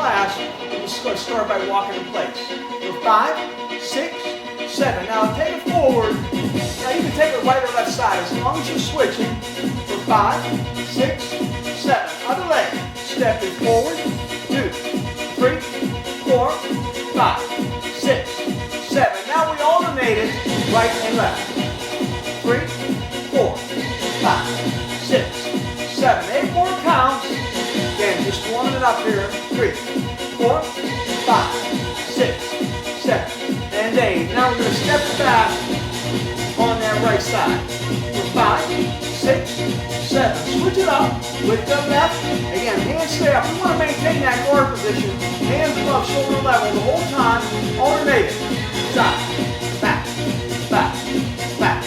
class, we're just going to start by walking in place. So 5, 6, 7. Now take it forward. Now you can take it right or left side as long as you're switching. For 5, 6, 7. Other leg. Step it forward. 2, 3, 4, 5, 6, 7. Now we alternate it right and left. 3, 4, 5, 6, 7. 8 more counts. Again, just warming it up here. 3, 4, 5, 6, 7, and 8. Now we're going to step it back on that right side. For 5, 6, 7. Switch it up with the left. Again, hands stay up. We want to maintain that guard position. Hands above shoulder level the whole time. Alternate it. Side, back, back, back.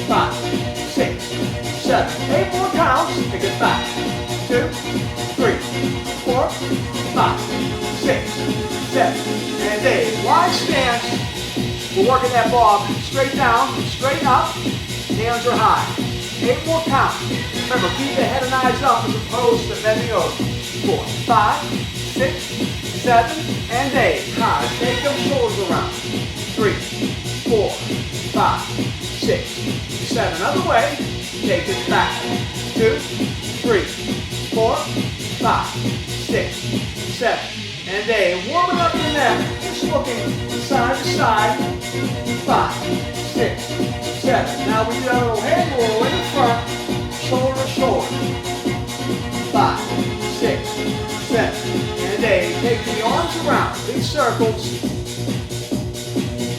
5, 6, 7. 8 more counts. Take it back. 2, 3, 4, 5, 6, 7, and 8. Wide stance. We're working that ball straight down, straight up. Hands are high. 8 more counts. Remember, keep the head and eyes up as opposed to bending over. 4, 5, 6, 7, and 8. High. Take those shoulders around. 3, 4, 5, 6, 7. Other way. Take it back. 2, 3, 4, 5, 6, 7, and 8. Warming up the neck. Just looking side to side. 5, 6, 7. Now we do a little head roll in the front. Shoulder to shoulder. 5, 6, 7, and 8. Take the arms around. Big circles.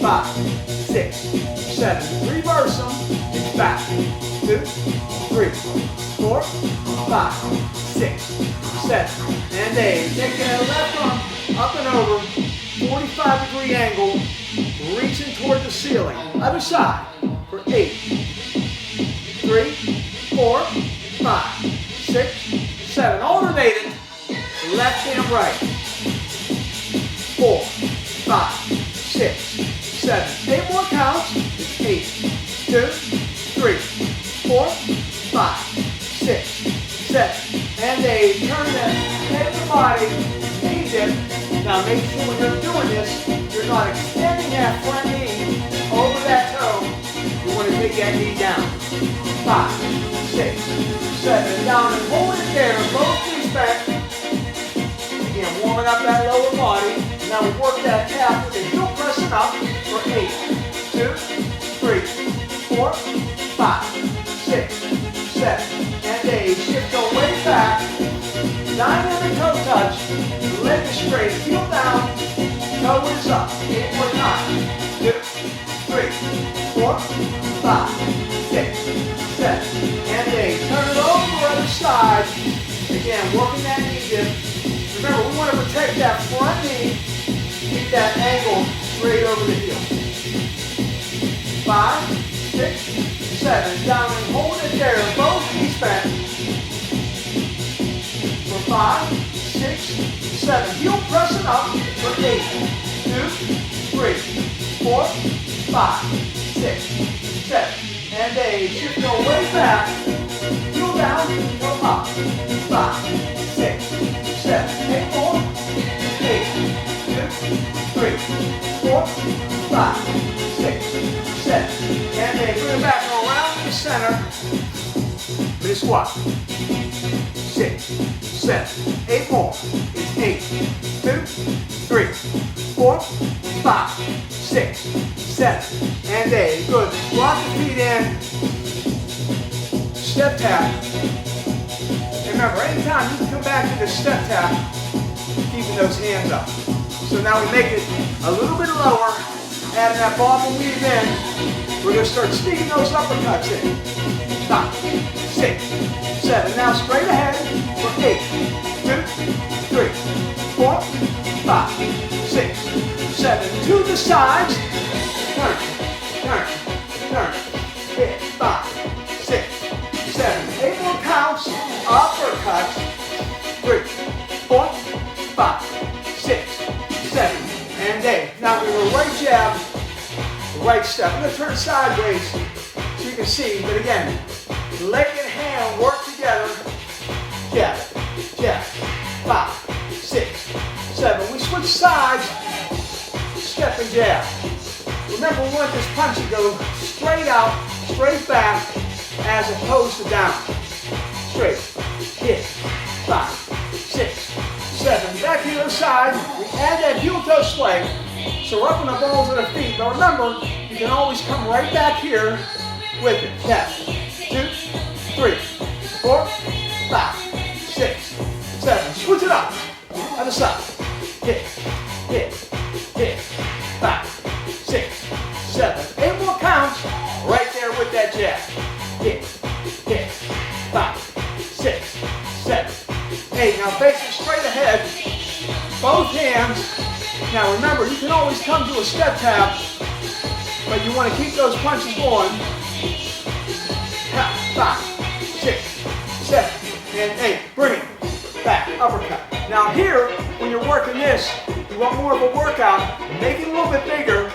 5, 6, 7. Reverse them. It's back. 2, 3, 4, 5, 6, 7, and 8. Take that left arm up and over. 45-degree angle. Reaching toward the ceiling. Other side. For 8, 3, 4, 5, 6, 7. Alternate it. Left and right. 4, 5, 6, 7. 8 more counts. It's 8, 2, 3, 4, 5, 6, 7, and 8. Turn that head of the body. Knee dip. Now make sure when you're doing this, you're not extending that front knee over that toe. You want to take that knee down. 5, 6, 7. Down and hold it there. Both knees back. Again, warming up that lower body. Now we work that calf with the heel pressing up for 8, 2, 3, 4, 5, 6, 7, and 8. Shift your weight back. Dynamic toe touch. Leg is straight. Heel down. Toe is up. 8 more times. 2, 3, 4, 5, 6, 7, and 8. Turn it over other side. Again, working that knee dip. Remember, we want to protect that front knee. Keep that angle straight over the heel. 5, 6, 7. Down and hold it there. Both knees bent. For 5, 6, 7. Heel pressing up for 8, 2, 3, 4, 5, 6, 7, and 8. Shift your weight back. Heel down, go up. 5, 6, 7. 8 more. 8, 2, 3, 4, 5, 6, 7, and 8. Bring it back around the center. Mid squat. 6, 7, 8 more. It's 8, 2, 3, 4, 5, 6, 7, and 8. Good. Lock the feet in. Step tap. And remember, anytime you can come back to the step tap, keeping those hands up. So now we make it a little bit lower, adding that ball and weave in. We're going to start sneaking those uppercuts in. 5, 6, 7. Now straight ahead for 8, 2, 3, 4, 5, 6, 7. To the sides. Turn, turn, turn. Hit. 5, 6, 7. 8 more counts. Uppercuts. 3, 4, 5, 6, 7, and 8. Now we will right jab, right step. I'm going to turn sideways so you can see, but again, leg and hand work together. Jab, jab. 5, 6, 7. remember, we want this punch to go straight out, straight back, as opposed to down. Straight, hit, 5, 6, 7. Back to the other side, we add that heel toe sway. So we're up on the balls of the feet. But remember, you can always come right back here with it. Tap. 2, 3, 4, 5, 6, 7. Switch it up. Other side. Hit, hit, hit. 5, 6, 7. 8 more counts right there with that jab. Hit, hit. 5, 6, 7, 8. Now face it straight ahead. Both hands. Now remember, you can always come to a step tap, but you want to keep those punches going. 5, 6, 7, and 8. Bring it back, uppercut. Now here, when you're working this, you want more of a workout. Make it a little bit bigger.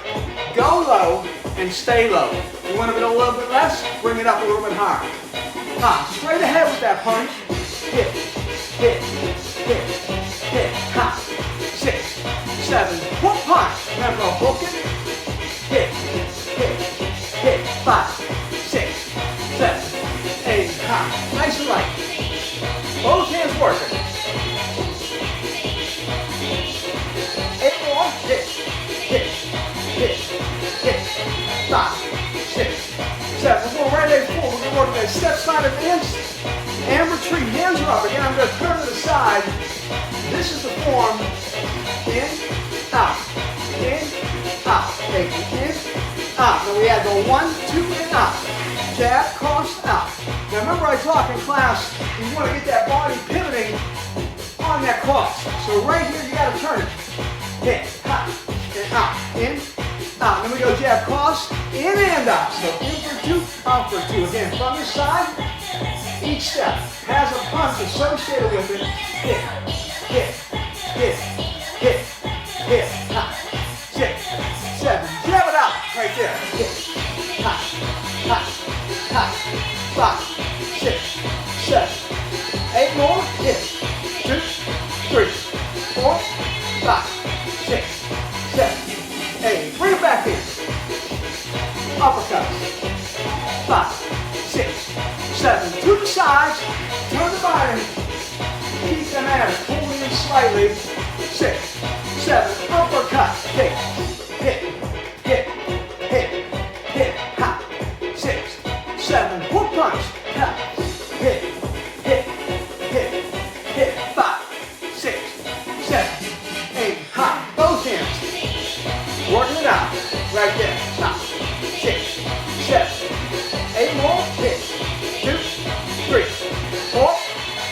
Go low and stay low. You want to go a little bit less, bring it up a little bit higher. Straight ahead with that punch. Hit, hit, hit, hit. 6, 7. Hook punch. Remember, hook it. Hit, hit, hit. 5, 6, 7, 8. Nice and light. Both hands working. 8 more. Hit, hit, hit, hit. 5, 6, 7. We're going right there. 4. We're going to work that step side advance and retreat. Hands are up. Again, I'm going to turn to the side. This is the form. In, out, in, out. Take it in, out. Now we add the 1, 2, and out. Jab, cross, out. Now remember I talked in class, you want to get that body pivoting on that cross. So right here you got to turn it. Hit, and out, in, out. Then we go jab, cross, in and out. So in for 2, out for 2. Again, from your side, each step has a punch associated with it. Hit, hit, hit, hit, hit. 6, 7. Jab it out right there. Hit, 5, 6, 7. 8 more. Hit. 2, 3, 4, 5, 6, 7, 8. Bring it back in. Uppercut. 5, 6, 7. To the sides. Turn the body. Keep them abs pulling in slightly. 6, 7. Uppercut. Hit, hit, hit, hit, hit. 6, 7. Hook punch. Hit, hit, hit, hit. 5, 6, 7, 8. Both hands. Working it out. Right there. 6, 7, 8 more. Hit. 2, 3, 4.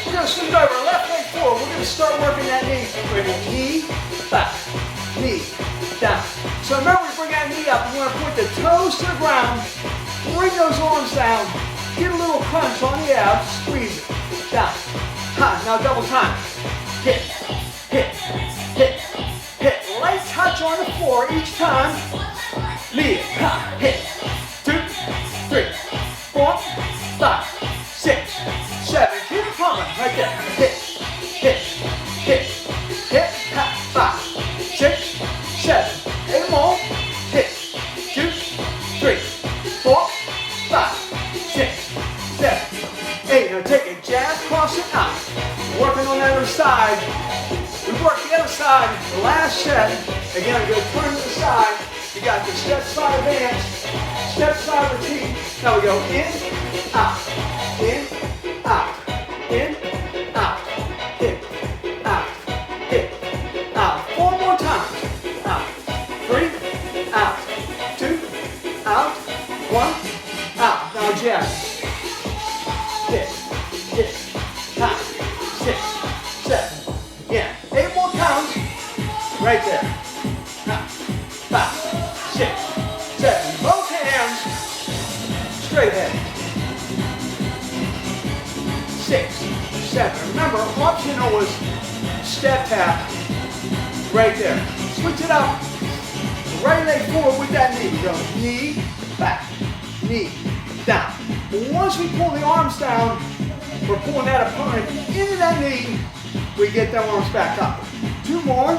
We're going to swing it over. Left leg forward. We're going to start working that knee. We're going to knee, back, knee, down. So remember, we bring that knee up. We want to point the toes to the ground. Bring those arms down. Get a little crunch on the abs. Squeeze it. Down. Now double time. Hit, hit, hit, hit. Light touch on the floor each time. Knee. Hit. 2, 3, 4, 5, 6, 7. Keep it pumping. Right there. Hit, hit, hit, hit. 5, 6, 7. 8 more. Hit. 2, 3, 4, 5, 6, 7, 8. Now take a jab, cross it out. Working on that other side. We work the other side. The last set. Again, I'm going to turn to the side. You got the step side advance, step side retreat. Now we go in, out, in, out, in, out, hit, out, hit, out. 4 more times. Out, 3, out, 2, out, 1, out. Now jab. Hit, hit, out, 6, 7. Again, 8 more counts. Right there. Out, 5, 6, 7. Both hands straight ahead. 6, 7. Remember, optional was step tap right there. Switch it up. Right leg forward with that knee. Go knee, back, knee, down. But once we pull the arms down, we're pulling that opponent into that knee. We get the arms back up. 2 more.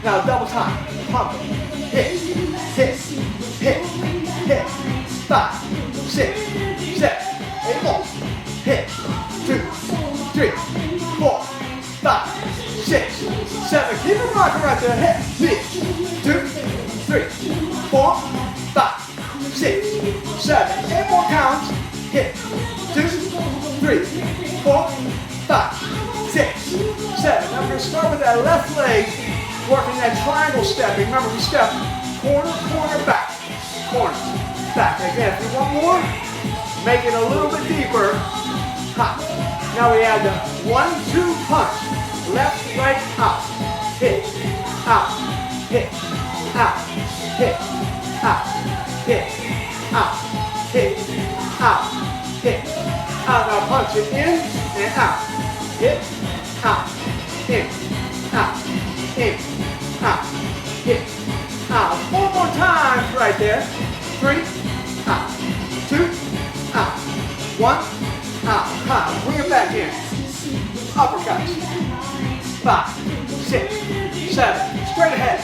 Now double time. Pump. Hit, hit, hit, 5, 6, 7, 8 more, hit, 2, 3, 4, 5, 6, 7, keep it rocking right there, hit, 2, 3, 4, 5, 6, 7, 8 more counts, hit, 2, 3, 4, 5, 6, 7. Now we're going to start with that left leg, working that triangle stepping. Remember, we step corner, corner, back, corner, back. Again, if you want more, make it a little bit deeper. Ha. Now we add the 1-2 punch. Left, right, out. Hit, out, hit, out, hit, out, hit, out, hit, out, hit, out. Now punch it in and out. Hit, out, in, out, in, out, hit, out. 4 more times right there. 3, out, 2, out, 1, out. Bring it back in. Uppercuts. 5, 6, 7. Straight ahead.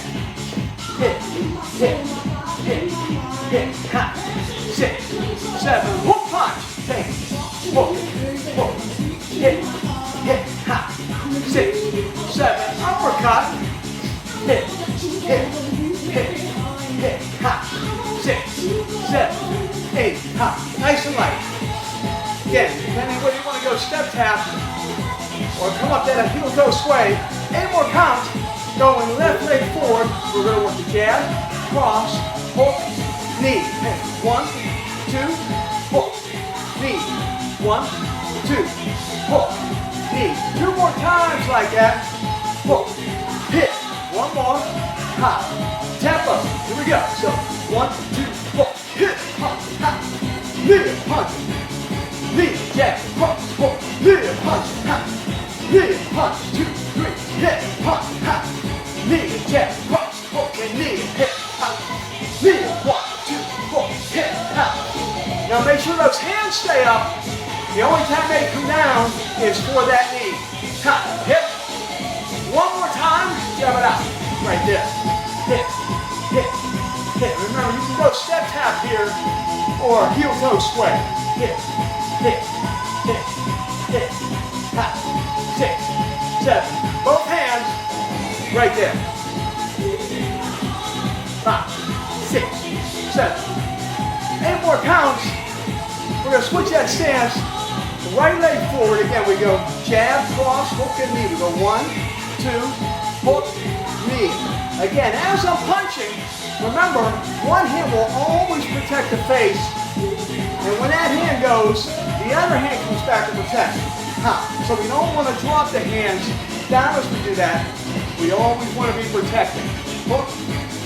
Hit, hit, hit, hit. 6, 7. Hook punch. Take. Hook, hook, hit, hit. 6, 7. Uppercut. Hit, hit, hit, hit. 6, 7, 8. Nice and light. Again, depending whether you want to go step tap or come up that heel toe sway. 8 more counts. Going left leg forward. We're going to work the jab, cross, hook, knee. 1, 2, hook, knee. 1, 2, hook, knee. 2 more times like that. Hook, hit. 1 more. Tempo. Here we go. So 1, 2, hook, hit, punch, knee, punch, knee, jab, cross, hook, knee, punch, knee, punch, 2, 3, hit, punch, knee, jab, cross, hook, and knee, hit, knee, 1, 2, hook, hit, Now make sure those hands stay up. The only time they come down is for that knee. Hit. 1 more time, jab it out. Right there. Hit, hit, hit. Remember, you can go step tap here or heel toe sway. Hit, hit, hit, hit. 6, 7. Both hands right there. 5, 6, 7. 8 more counts. We're going to switch that stance. Right leg forward. Again, we go jab, cross, hook, and knee. We go 1, 2, hook, knee. Again, as I'm punching, remember, one hand will always protect the face. And when that hand goes, the other hand comes back to protect. So we don't want to drop the hands down as we do that. We always want to be protecting. Hook,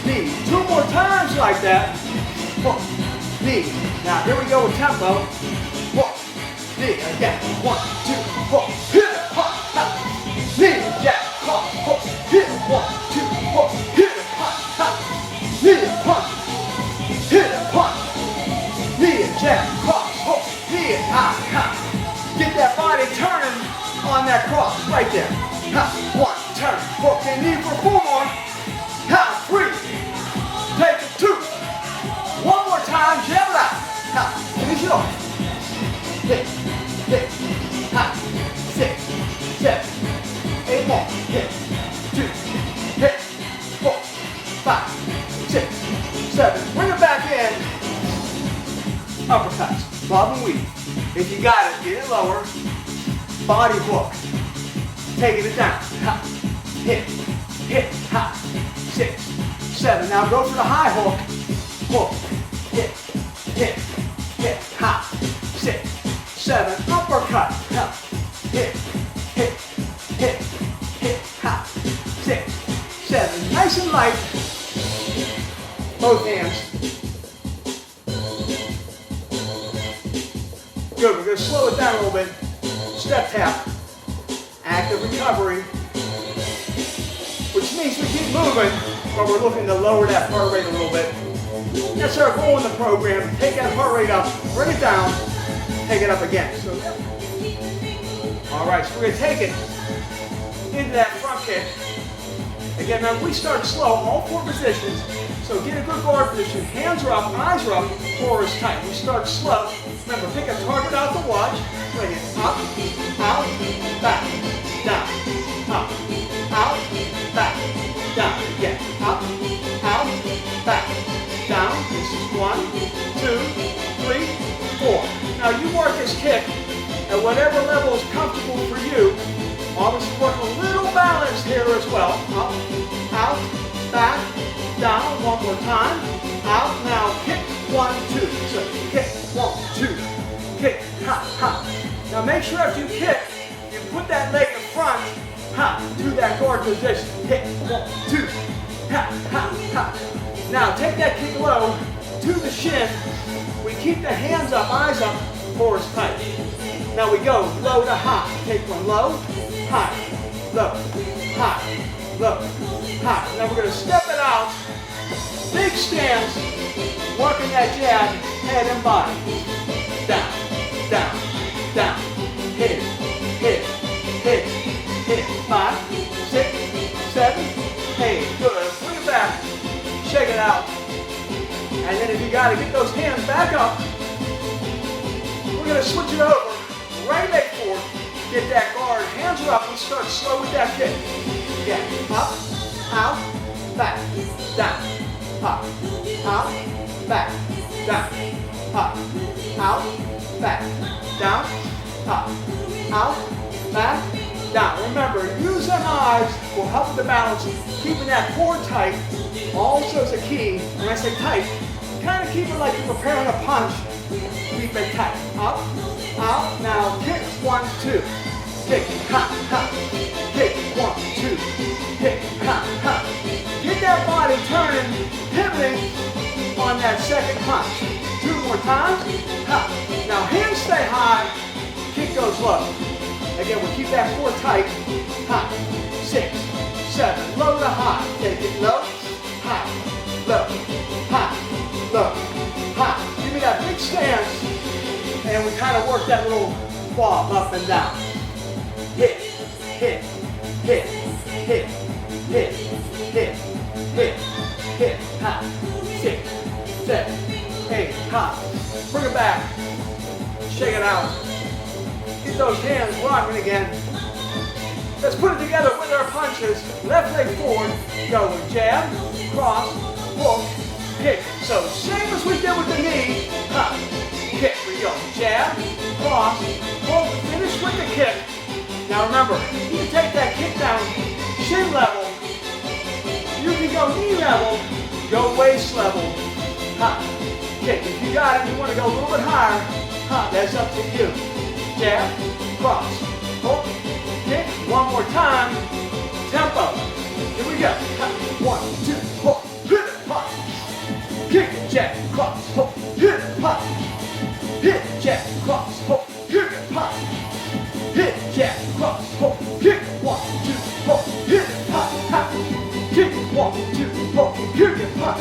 knee. 2 more times like that. Hook, knee. Now here we go with tempo. Hook, knee. Again. 1, 2, hook, hit it, punch, knee, jab, cross, hook, hit it, 1, 2, hook, hit it, punch, knee, punch, hit it, punch, knee, jab, cross, hook, knee, Get that body turning on that cross right there. 1, turn, hook, and knee for 4 more. 3, take it, 2. 1 more time, jab it out. Finish it off. Hit, hit, 6, 7, 8 more. Hit, 2, hit, 4, 5, 6, 7. Bring it back in. Uppercuts, bob and weave. If you got it, get it lower. Body hook. Taking it down. Hit, hit, 6, 7. Now go for the high hook. Hook, hit, hit, hit, 6, 7. Uppercut. Hit, hit, hit, hit, 6, 7. Nice and light. Both hands. Good, we're going to slow it down a little bit. Step tap. Active recovery. Which means we keep moving, but we're looking to lower that heart rate a little bit. That's our goal in the program. Take that heart rate up, bring it down, take it up again. So, all right, so we're going to take it into that front kick. Again, remember, we start slow, all 4 positions. So get a good guard position. Hands are up, eyes are up, core is tight. We start slow. Remember, pick a target out the watch. Bring it up, out, back, down, up, out, back, down. Again, up, out, back, down. This is 1, 2, 3, 4. Now you work this kick at whatever level is comfortable for you. Obviously work a little balance here as well. Up, out, back, down. One more time. Out. Now kick. 1, 2. So kick. 1, 2. Kick. Ha, ha. Now make sure after you kick, you put that leg in front. Ha. To that guard position. Kick. 1, 2. Ha, ha, ha. Now take that kick low to the shin. We keep the hands up, eyes up, core is tight. Now we go low to high. Take one low, high, low, high, low, high. Now we're going to step it out. Big stance, working that jab, head and body. Down, down, down. Hit, hit, hit, hit. 5, 6, 7, 8. Good. Bring it back. Shake it out. And then if you got to get those hands back up, we're going to switch it over. Right leg forward. Get that guard. Hands are up. We start slow with that kick. Again. Up, out, back, down. Up, out, back, down. Up, out, back, down. Up, out, back, down. Remember, use them eyes will help with the balance. Keeping that core tight also is a key. When I say tight, kind of keep it like you're preparing a punch. Keep it tight. Up, out. Now kick. 1, 2. Kick. Ha, ha. Kick. 1, 2. Kick. Ha, ha. Get that body turning, pivoting on that second punch. 2 more times. Ha. Now hands stay high. Kick goes low. Again, we'll keep that core tight. Ha. 6, 7. Low to high. Take it low. High. Low. High. Low. High. Give me that big stance. And we kind of work that little bob up and down. Hit, hit, hit, hit, hit, hit, hit, hit. Ha. 6, 7, 8. Ha. Bring it back. Shake it out. Get those hands rocking again. Let's put it together with our punches. Left leg forward. Go with jab, cross, hook, kick. So same as we did with the knee. Ha. Kick. We go jab, cross, hook. Finish with the kick. Now remember, you can take that kick down shin level. You can go knee level. Go waist level. Ha. Kick. If you got it, you want to go a little bit higher. Ha. That's up to you. Jab, cross, hook, kick. One more time. Tempo. Here we go. 1, 2, hook, hit it, pop. Kick, jab, cross, hook, hit it, pop. Hit, jab, cross, hook, kick it, pop. Hit, jab, cross, hook, kick. 1, 2, hook, hit it, pop. Ha. Kick, 1, 2, hook, kick it, pop.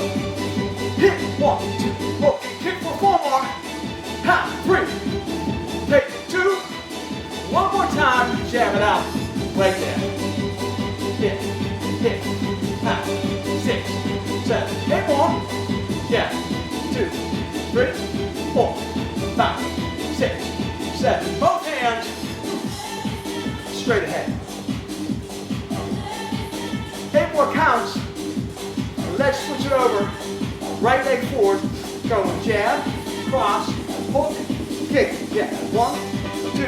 Hit, 1, 2, hook, kick for 4 more. Ha. 3. Take 2. One more time. Jab it out. Right there. Hit, hit, ha. 6, 7, 8 more. Yeah. 2, 3, 4, 5, 6, 7. Both hands straight ahead. 8 more counts. Let's switch it over. Right leg forward. Go with jab, cross, hook, kick. Yeah. 1, 2,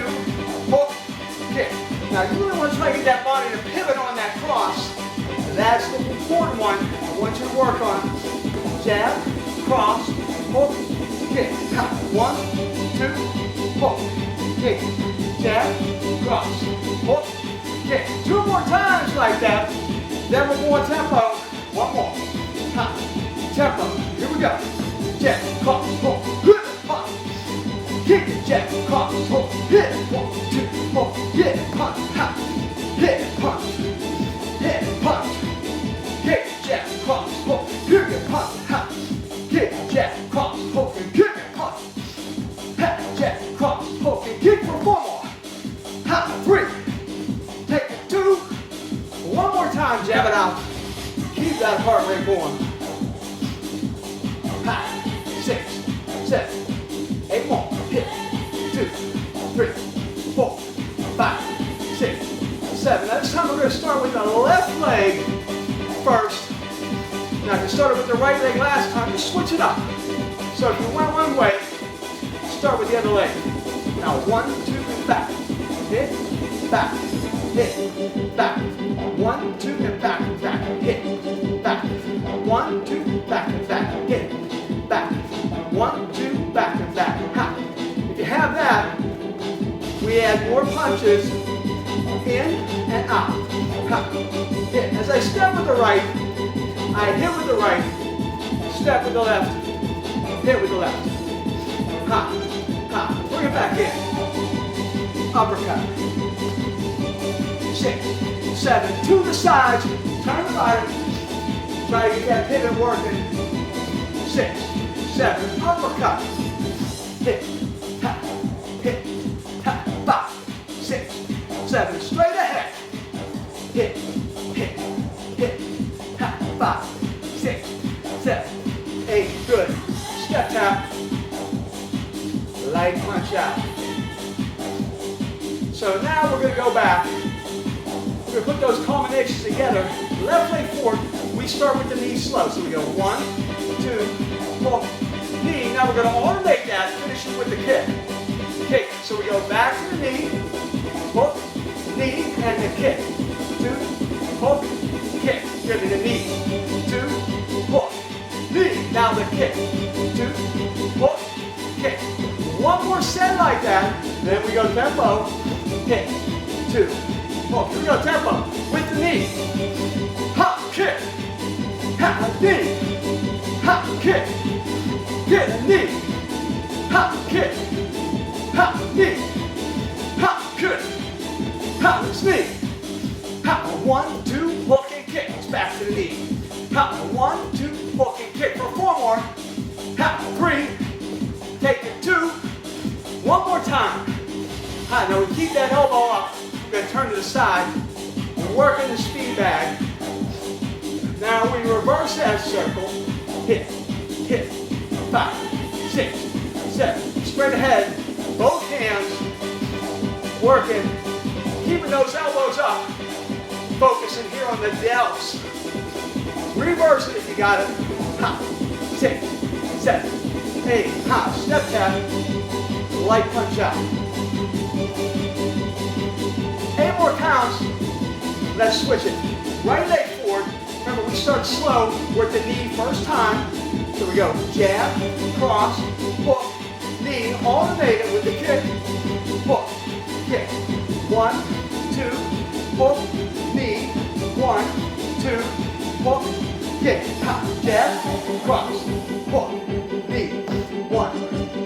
hook, kick. Now you really want to try to get that body to pivot on that cross. That's the important one I want you to work on. Jab, cross, hook, kick. 1, 2, hook, kick. Jab, cross, hook, kick. 2 more times like that. Then with more tempo. 1 more. Ha. Tempo. Here we go. Jab, cross, hook, hit, pop. Kick it, jab, cross, hook, hit. 1, 2, hook, hit, punch, ha. Hit, punch, hit, punch. Kick, jab, cross, hook, kick it, punch, ha. Kick, jab, cross, hook, and kick it, punch. Ha, jab, cross, hook, and kick for 4 more. Ha, 3. Take 2. 1 more time, jab it out. Keep that heart rate going. 6, 7. Now this time we're going to start with the left leg first. Now if you started with the right leg last time, just switch it up. So if you went one way, start with the other leg. Now 1, 2, and back. Hit, back, hit, back. 1, 2, and back, hit, back. 1, 2, back, and back, hit, back. 1, 2, back, and back. Ha. If you have that, we add more punches in and out. Ha. Hit. As I step with the right, I hit with the right, step with the left, hit with the left. Ha, ha. Bring it back in. Uppercut. 6, 7. To the sides. Turn the body. Try to get that pivot working. 6, 7. Uppercut. Hit. Ha. Hit. Ha. 5, 6, 7. Straight ahead. Hit. Hit. Hit. Ha. 5, 6, 7, 8. Good. Step tap. Light punch out. So now we're going to go back. We're going to put those combinations together. Left leg forward. We start with the knee slow. So we go 1, 2, hook, knee. Now we're going to alternate that, finishing with the kick. Kick. So we go back to the knee, hook, knee, and the kick. 2, hook, kick. Give me the knee. 2, hook, knee. Now the kick. 2, hook, kick. One more set like that. Then we go tempo. Kick. 2, hook. Here we go tempo. With the knee. Hop, kick. Ha, knee. Hop, kick. Get a knee. Hop, kick. Hop, knee. Hop, kick. Hop, knee. Hop, 1, 2, hook and kick. It's back to the knee. Hop, 1, 2, hook and kick. For 4 more. Hop, 3. Take it 2. One more time. Now we keep that elbow up. We're going to turn to the side. We're working the speed bag. Now we reverse that circle. Hit, hit. 5, 6, 7. Straight ahead. Both hands working. Keeping those elbows up. Focusing here on the delts. Reverse it if you got it. Hop. 6, 7, 8. Hop. Step tap. Light punch out. 8 more counts. Let's switch it. Right leg forward. Remember, we start slow. We're at the knee first time. So we go jab, cross, hook, knee, alternate it with the kick, hook, kick. 1, 2, hook, knee, 1, 2, hook, kick. Ha, jab, cross, hook, knee, 1,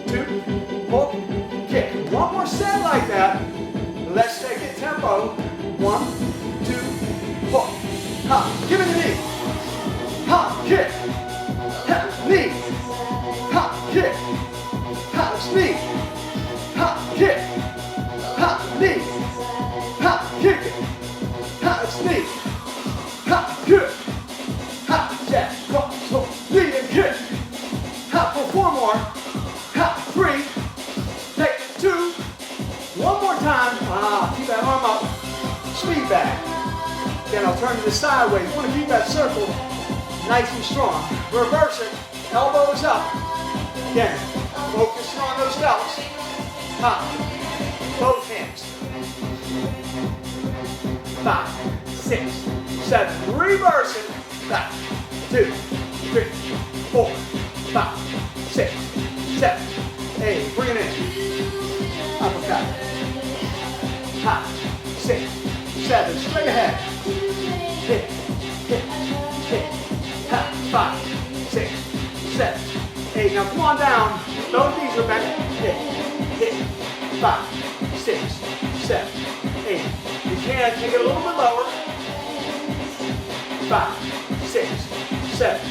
2, hook, kick. One more set like that. Let's take it tempo. 1, 2, hook. Ha, give it the knee. Ha, kick. Ha, knee. Ha, kick. Ha, knee. Ha, kick. Ha, knee. Ha, kick it. Ha, knee. Ha, kick. Ha, jab, cross, hook, knee, and kick. Ha, for 4 more. Ha, 3. Take 2. One more time. Keep that arm up. Speed back. Then I'll turn to the sideways. You want to keep that circle nice and strong. Reverse it. Elbows up. Again, focusing on those delts. Up. Both hands. 5, 6, 7. Reverse it. Back. 2, 3, 4, 5, 6, 7, 8. Bring it in. Uppercut. Hop. 6, 7. Straight ahead. Hit, hit, hit. Ha, 5, 6, 7, 8. Now come on down. Both knees are back. Hit, hit. 5, 6, 7, 8. You can take it a little bit lower. 5, 6, 7,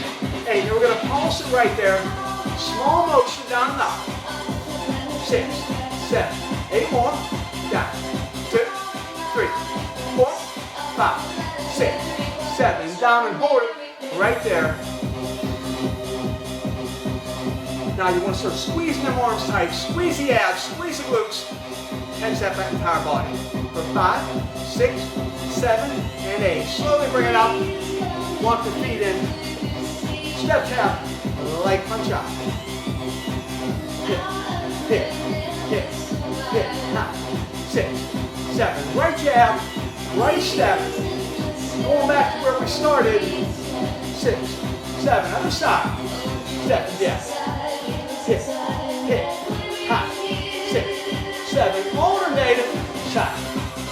8. Now we're going to pulse it right there. Small motion down and up. 6, 7, 8 more. Down. 2, 3, 4, 5, 6, 7. Down and hold it right there. Now you want to start squeezing them arms tight. Squeeze the abs, squeeze the glutes. Tense that entire body. for 5, 6, 7, and 8. Slowly bring it up. Walk the feet in. Step tap, leg punch up. Hit, hit, hit, hit. 5, 6, 7. Right jab, right step. Going back to where we started. 6, 7. Other side. 7, yes. Hit, hit. 5, 6, 7. Alternating. Side,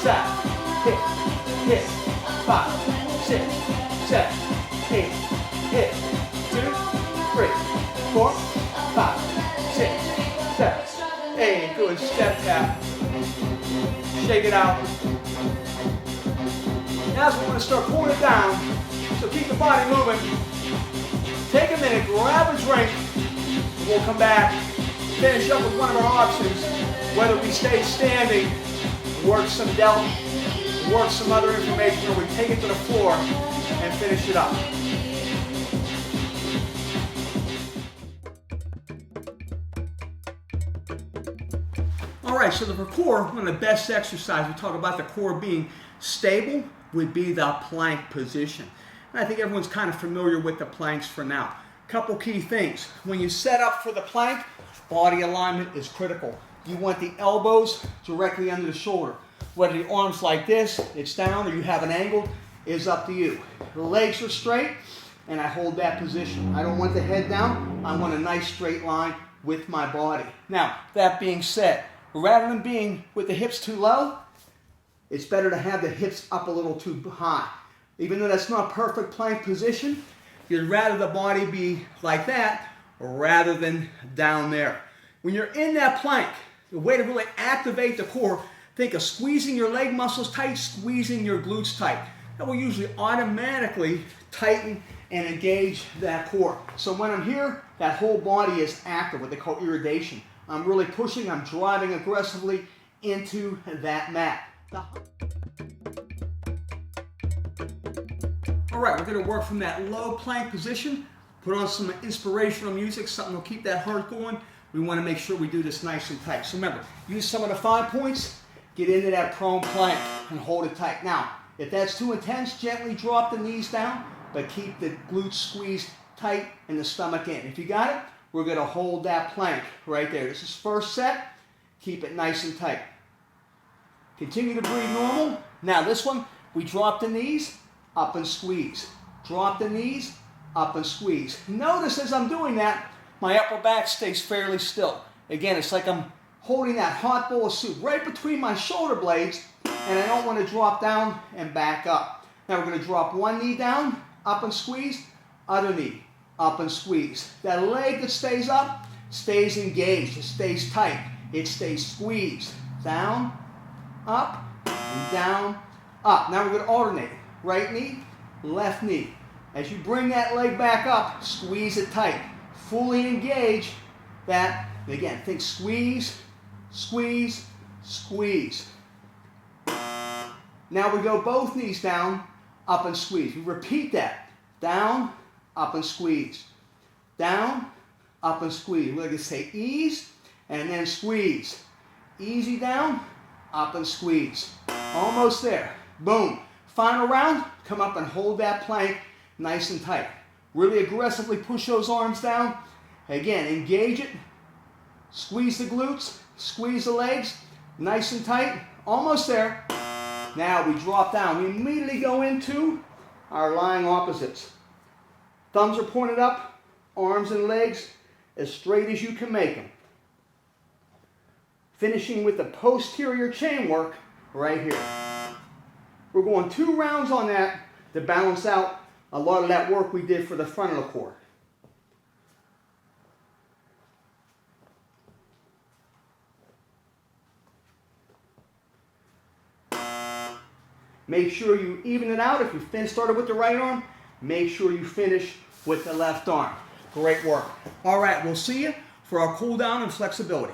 side. Hit, hit. 5, 6, 7, 8. Hit. 2, 3, 4, 5, 6, 7, 8. Good. Step tap. Shake it out. Now we're going to start pulling it down. So keep the body moving. Take a minute, grab a drink. We'll come back, finish up with one of our options. Whether we stay standing, work some delt, work some other information, or we take it to the floor and finish it up. All right, so the core, one of the best exercises, we talk about the core being stable, would be the plank position. And I think everyone's kind of familiar with the planks for now. Couple key things. When you set up for the plank, body alignment is critical. You want the elbows directly under the shoulder. Whether the arms like this, it's down, or you have an angle, is up to you. The legs are straight, and I hold that position. I don't want the head down. I want a nice straight line with my body. Now, that being said, rather than being with the hips too low, it's better to have the hips up a little too high. Even though that's not perfect plank position, you'd rather the body be like that rather than down there. When you're in that plank, the way to really activate the core, think of squeezing your leg muscles tight, squeezing your glutes tight. That will usually automatically tighten and engage that core. So when I'm here, that whole body is active, what they call irrigation. I'm really pushing, I'm driving aggressively into that mat. All right, we're going to work from that low plank position, put on some inspirational music, something will keep that heart going. We want to make sure we do this nice and tight. So remember, use some of the 5 points, get into that prone plank and hold it tight. Now, if that's too intense, gently drop the knees down, but keep the glutes squeezed tight and the stomach in. If you got it, we're going to hold that plank right there. This is first set. Keep it nice and tight. Continue to breathe normal. Now this one, we drop the knees, up and squeeze. Drop the knees, up and squeeze. Notice as I'm doing that, my upper back stays fairly still. Again, it's like I'm holding that hot bowl of soup right between my shoulder blades, and I don't want to drop down and back up. Now we're going to drop one knee down, up and squeeze, other knee, up and squeeze. That leg that stays up stays engaged, it stays tight, it stays squeezed. Down, up, and down, up. Now we're going to alternate. Right knee, left knee. As you bring that leg back up, squeeze it tight. Fully engage that. And again, think squeeze, squeeze, squeeze. Now we go both knees down, up and squeeze. We repeat that. Down, up and squeeze. Down, up and squeeze. We're going to say ease and then squeeze. Easy down, up and squeeze. Almost there. Boom. Final round, come up and hold that plank nice and tight. Really aggressively push those arms down. Again, engage it. Squeeze the glutes, squeeze the legs, nice and tight. Almost there. Now we drop down. We immediately go into our lying opposites. Thumbs are pointed up, arms and legs as straight as you can make them. Finishing with the posterior chain work right here. We're going 2 rounds on that to balance out a lot of that work we did for the front of the core. Make sure you even it out. If you started with the right arm, make sure you finish with the left arm. Great work. All right, we'll see you for our cool down and flexibility.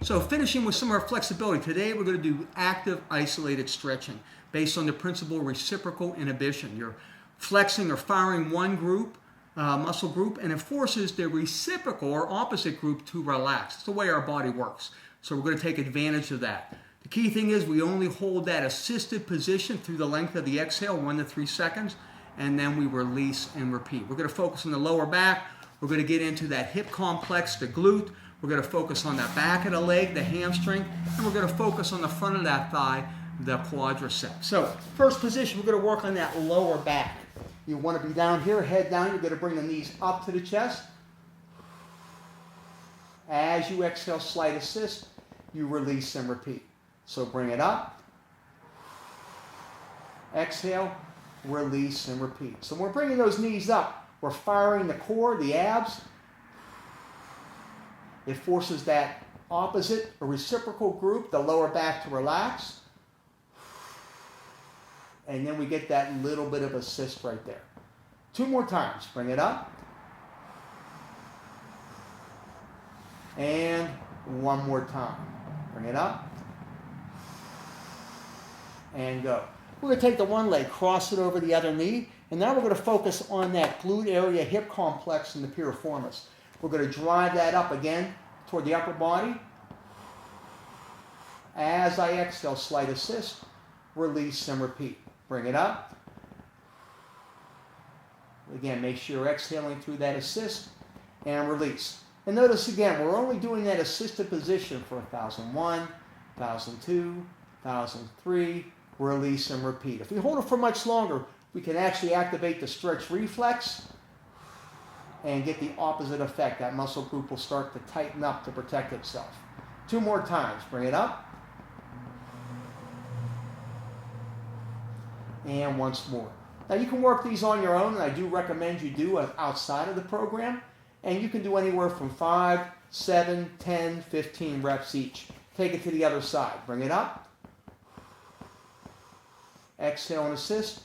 So finishing with some of our flexibility, today we're going to do active isolated stretching based on the principle of reciprocal inhibition. You're flexing or firing one group muscle group, and it forces the reciprocal or opposite group to relax. It's the way our body works. So we're going to take advantage of that. The key thing is we only hold that assisted position through the length of the exhale, 1 to 3 seconds, and then we release and repeat. We're going to focus on the lower back. We're going to get into that hip complex, the glute. We're going to focus on the back of the leg, the hamstring, and we're going to focus on the front of that thigh, the quadricep. So first position, we're going to work on that lower back. You want to be down here, head down. You're going to bring the knees up to the chest. As you exhale, slight assist, you release and repeat. So bring it up. Exhale, release and repeat. So when we're bringing those knees up, we're firing the core, the abs. It forces that opposite or reciprocal group, the lower back, to relax. And then we get that little bit of assist right there. 2 more times. Bring it up. And 1 more time. Bring it up. And go. We're going to take the one leg, cross it over the other knee, and now we're going to focus on that glute area, hip complex, and the piriformis. We're going to drive that up again toward the upper body. As I exhale, slight assist, release and repeat. Bring it up. Again, make sure you're exhaling through that assist and release. And notice again, we're only doing that assisted position for 1001, 1002, 1003, release and repeat. If we hold it for much longer, we can actually activate the stretch reflex and get the opposite effect. That muscle group will start to tighten up to protect itself. 2 more times. Bring it up. And once more. Now you can work these on your own, and I do recommend you do outside of the program. And you can do anywhere from 5, 7, 10, 15 reps each. Take it to the other side. Bring it up. Exhale and assist.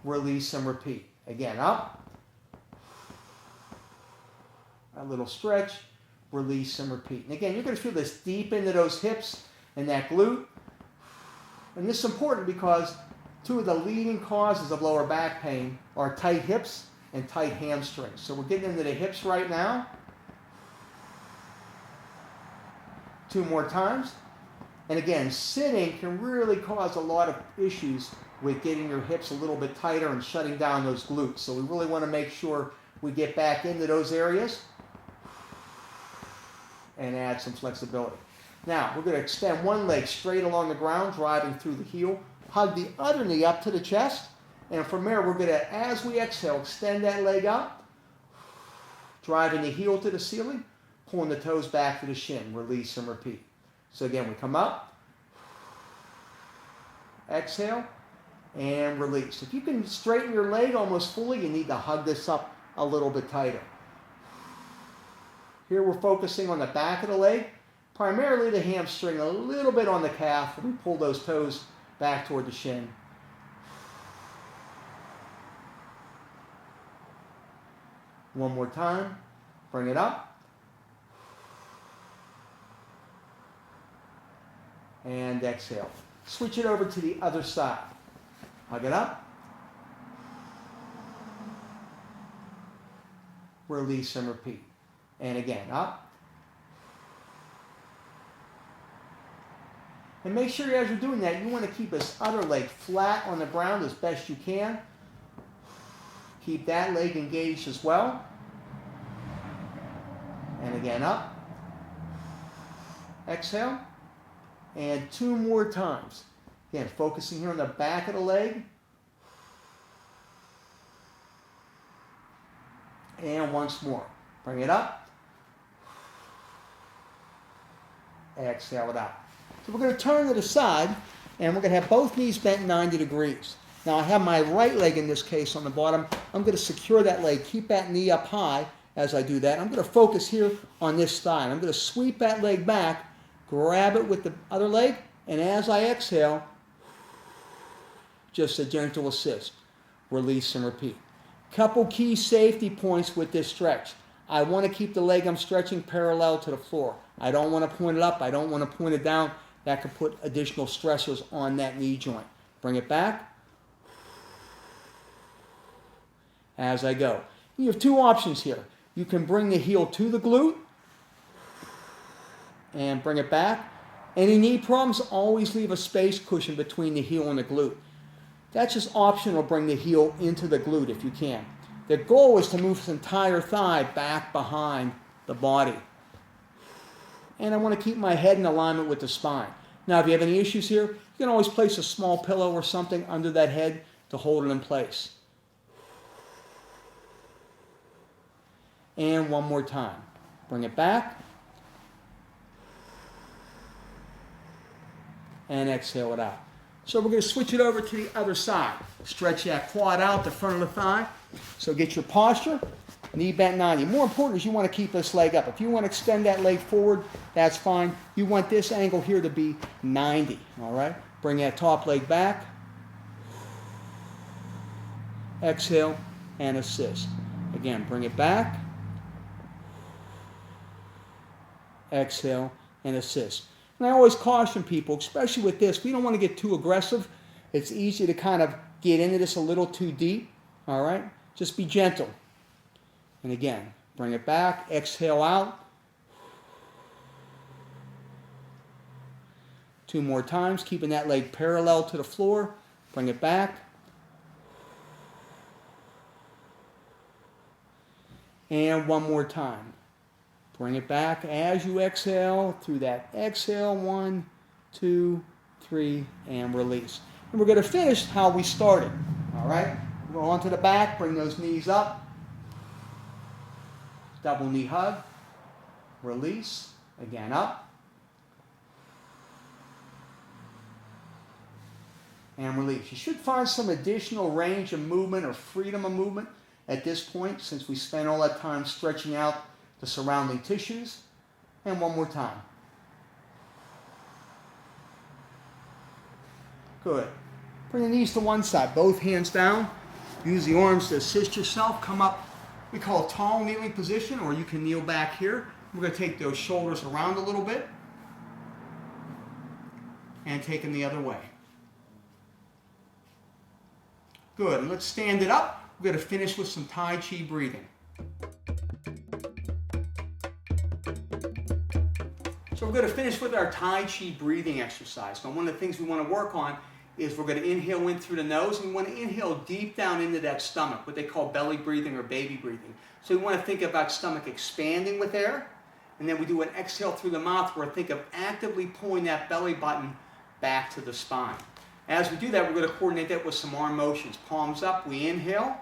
Release and repeat. Again, up. A little stretch. Release and repeat. And again, you're going to feel this deep into those hips and that glute. And this is important because 2 of the leading causes of lower back pain are tight hips and tight hamstrings. So we're getting into the hips right now. 2 more times. And again, sitting can really cause a lot of issues with getting your hips a little bit tighter and shutting down those glutes. So we really want to make sure we get back into those areas and add some flexibility. Now, we're going to extend one leg straight along the ground, driving through the heel. Hug the other knee up to the chest. And from there, we're going to, as we exhale, extend that leg up, driving the heel to the ceiling, pulling the toes back to the shin. Release and repeat. So again, we come up, exhale, and release. If you can straighten your leg almost fully, you need to hug this up a little bit tighter. Here we're focusing on the back of the leg, primarily the hamstring, a little bit on the calf. We pull those toes back toward the shin. One more time. Bring it up. And exhale. Switch it over to the other side. Hug it up. Release and repeat. And again, up. And make sure as you're doing that, you want to keep this other leg flat on the ground as best you can. Keep that leg engaged as well. And again, up. Exhale. And 2 more times. Again, focusing here on the back of the leg. And once more. Bring it up. Exhale it out. So we're going to turn to the side, and we're going to have both knees bent 90 degrees. Now I have my right leg in this case on the bottom. I'm going to secure that leg, keep that knee up high as I do that. I'm going to focus here on this thigh. I'm going to sweep that leg back, grab it with the other leg, and as I exhale, just a gentle assist. Release and repeat. Couple key safety points with this stretch. I want to keep the leg I'm stretching parallel to the floor. I don't want to point it up. I don't want to point it down. That could put additional stressors on that knee joint. Bring it back as I go. You have two options here. You can bring the heel to the glute and bring it back. Any knee problems, always leave a space cushion between the heel and the glute. That's just optional, bring the heel into the glute if you can. The goal is to move this entire thigh back behind the body. And I want to keep my head in alignment with the spine. Now, if you have any issues here, you can always place a small pillow or something under that head to hold it in place. And one more time. Bring it back. And exhale it out. So we're going to switch it over to the other side. Stretch that quad out, the front of the thigh. So get your posture, knee bent 90. More important is you want to keep this leg up. If you want to extend that leg forward, that's fine. You want this angle here to be 90, all right? Bring that top leg back. Exhale and assist. Again, bring it back. Exhale and assist. And I always caution people, especially with this, we don't want to get too aggressive. It's easy to kind of get into this a little too deep, all right? Just be gentle. And again, bring it back, exhale out. 2 more times, keeping that leg parallel to the floor. Bring it back. And 1 more time. Bring it back as you exhale through that exhale. 1, 2, 3, and release. And we're going to finish how we started. All right? Go onto the back, bring those knees up. Double knee hug. Release. Again, up. And release. You should find some additional range of movement or freedom of movement at this point, since we spent all that time stretching out the surrounding tissues. And 1 more time. Good. Bring the knees to one side, both hands down. Use the arms to assist yourself. Come up, we call a tall kneeling position, or you can kneel back here. We're going to take those shoulders around a little bit and take them the other way. Good. And let's stand it up. We're going to finish with some Tai Chi breathing. So we're going to finish with our Tai Chi breathing exercise. Now, one of the things we want to work on is we're going to inhale in through the nose, and we want to inhale deep down into that stomach, what they call belly breathing or baby breathing. So we want to think about stomach expanding with air, and then we do an exhale through the mouth where I think of actively pulling that belly button back to the spine. As we do that, we're going to coordinate that with some arm motions. Palms up, we inhale.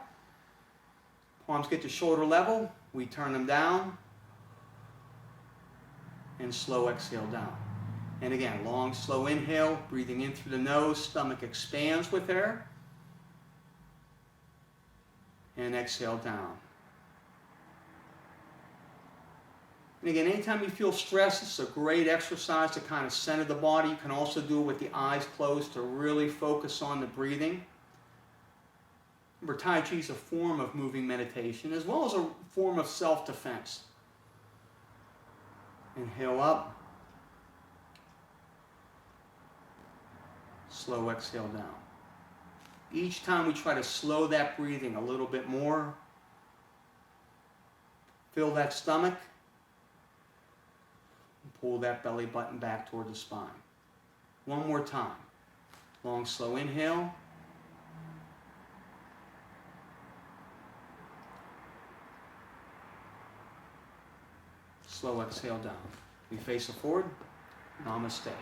Palms get to shoulder level, we turn them down, and slow exhale down. And again, long, slow inhale, breathing in through the nose, stomach expands with air. And exhale down. And again, anytime you feel stress, it's a great exercise to kind of center the body. You can also do it with the eyes closed to really focus on the breathing. Remember, Tai Chi is a form of moving meditation as well as a form of self-defense. Inhale up. Slow exhale down. Each time we try to slow that breathing a little bit more. Fill that stomach. And pull that belly button back toward the spine. 1 more time. Long, slow inhale. Slow exhale down. We face it forward. Namaste.